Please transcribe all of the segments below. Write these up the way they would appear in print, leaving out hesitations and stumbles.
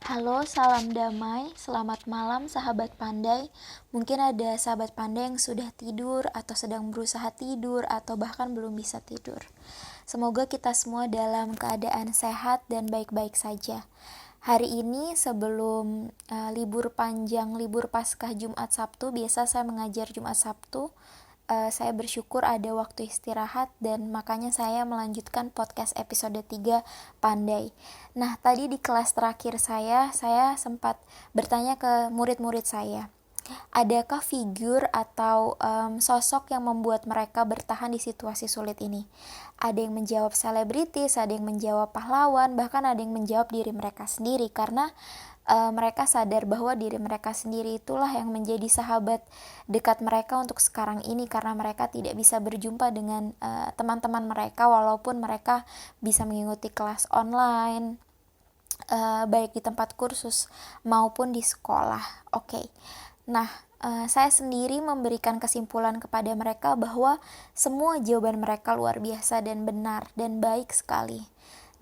Halo, salam damai, selamat malam sahabat pandai. Mungkin ada sahabat pandai yang sudah tidur atau sedang berusaha tidur atau bahkan belum bisa tidur. Semoga kita semua dalam keadaan sehat dan baik-baik saja. Hari ini sebelum libur panjang, libur Paskah Jumat Sabtu, biasa saya mengajar Jumat Sabtu. Saya bersyukur ada waktu istirahat dan makanya saya melanjutkan podcast episode 3 Pandai. Nah, tadi di kelas terakhir saya sempat bertanya ke murid-murid saya, adakah figur atau sosok yang membuat mereka bertahan di situasi sulit ini? Ada yang menjawab selebritis, ada yang menjawab pahlawan, bahkan ada yang menjawab diri mereka sendiri karena mereka sadar bahwa diri mereka sendiri itulah yang menjadi sahabat dekat mereka untuk sekarang ini karena mereka tidak bisa berjumpa dengan teman-teman mereka walaupun mereka bisa mengikuti kelas online baik di tempat kursus maupun di sekolah. Oke. Nah, saya sendiri memberikan kesimpulan kepada mereka bahwa semua jawaban mereka luar biasa dan benar dan baik sekali.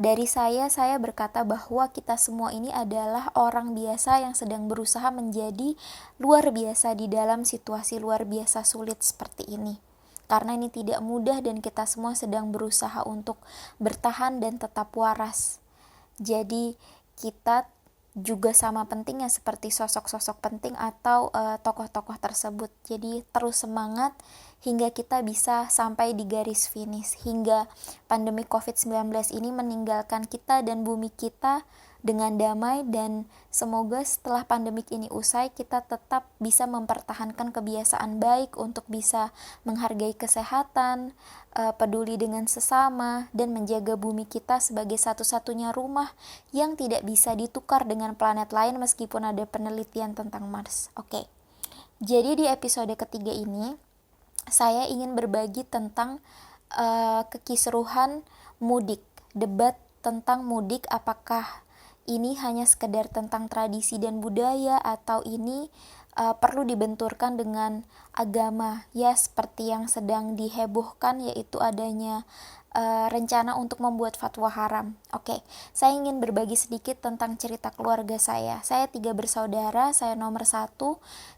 Dari saya berkata bahwa kita semua ini adalah orang biasa yang sedang berusaha menjadi luar biasa di dalam situasi luar biasa sulit seperti ini. Karena ini tidak mudah dan kita semua sedang berusaha untuk bertahan dan tetap waras. Jadi kita juga sama pentingnya seperti sosok-sosok penting atau tokoh-tokoh tersebut. Jadi terus semangat hingga kita bisa sampai di garis finish, hingga pandemi COVID-19 ini meninggalkan kita dan bumi kita dengan damai, dan semoga setelah pandemik ini usai kita tetap bisa mempertahankan kebiasaan baik untuk bisa menghargai kesehatan, peduli dengan sesama, dan menjaga bumi kita sebagai satu-satunya rumah yang tidak bisa ditukar dengan planet lain meskipun ada penelitian tentang Mars. Oke. Jadi di episode ketiga ini saya ingin berbagi tentang kekisruhan mudik, debat tentang mudik, apakah ini hanya sekedar tentang tradisi dan budaya atau ini perlu dibenturkan dengan agama, ya seperti yang sedang dihebohkan yaitu adanya rencana untuk membuat fatwa haram. Oke, saya ingin berbagi sedikit tentang cerita keluarga saya. Saya 3 bersaudara, saya nomor 1.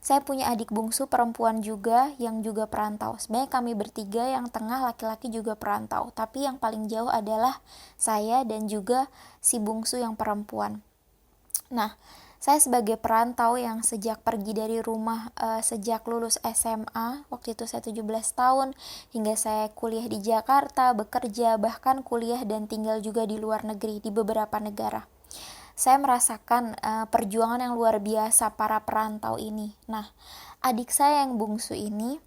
Saya punya adik bungsu perempuan juga yang juga perantau. Sebenarnya kami bertiga, yang tengah laki-laki juga perantau, tapi yang paling jauh adalah saya dan juga si bungsu yang perempuan. Nah, saya sebagai perantau yang sejak pergi dari rumah sejak lulus SMA, waktu itu saya 17 tahun, hingga saya kuliah di Jakarta, bekerja, bahkan kuliah dan tinggal juga di luar negeri, di beberapa negara. Saya merasakan perjuangan yang luar biasa para perantau ini. Nah, adik saya yang bungsu ini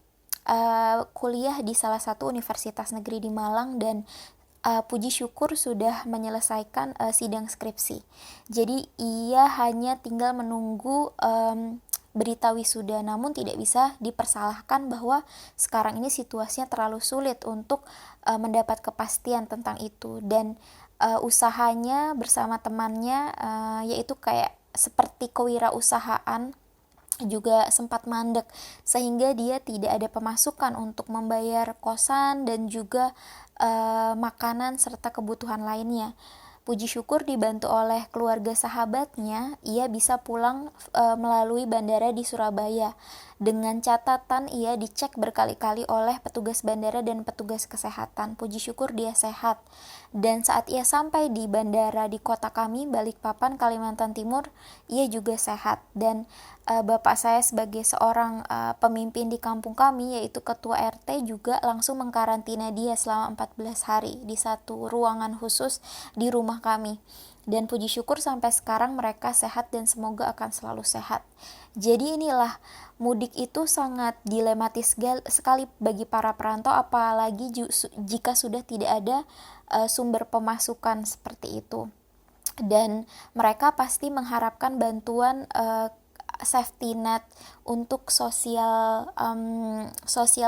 kuliah di salah satu universitas negeri di Malang dan puji syukur sudah menyelesaikan sidang skripsi. Jadi ia hanya tinggal menunggu berita wisuda, namun tidak bisa dipersalahkan bahwa sekarang ini situasinya terlalu sulit untuk mendapat kepastian tentang itu, dan usahanya bersama temannya yaitu kayak seperti kewirausahaan juga sempat mandek sehingga dia tidak ada pemasukan untuk membayar kosan dan juga makanan serta kebutuhan lainnya. Puji syukur dibantu oleh keluarga sahabatnya, ia bisa pulang melalui bandara di Surabaya. Dengan catatan ia dicek berkali-kali oleh petugas bandara dan petugas kesehatan. Puji syukur dia sehat. Dan saat ia sampai di bandara di kota kami, Balikpapan, Kalimantan Timur, ia juga sehat. Dan bapak saya sebagai seorang pemimpin di kampung kami, yaitu ketua RT, juga langsung mengkarantina dia selama 14 hari di satu ruangan khusus di rumah kami. Dan puji syukur sampai sekarang mereka sehat dan semoga akan selalu sehat. Jadi inilah, mudik itu sangat dilematis sekali bagi para perantau, apalagi jika sudah tidak ada sumber pemasukan seperti itu. Dan mereka pasti mengharapkan bantuan safety net untuk sosial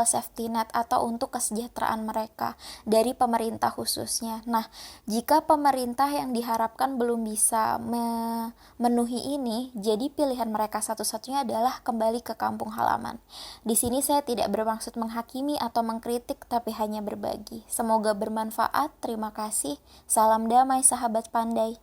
safety net atau untuk kesejahteraan mereka dari pemerintah khususnya. Nah, jika pemerintah yang diharapkan belum bisa memenuhi ini, jadi pilihan mereka satu-satunya adalah kembali ke kampung halaman. Di sini saya tidak bermaksud menghakimi atau mengkritik, tapi hanya berbagi. Semoga bermanfaat. Terima kasih. Salam damai sahabat pandai.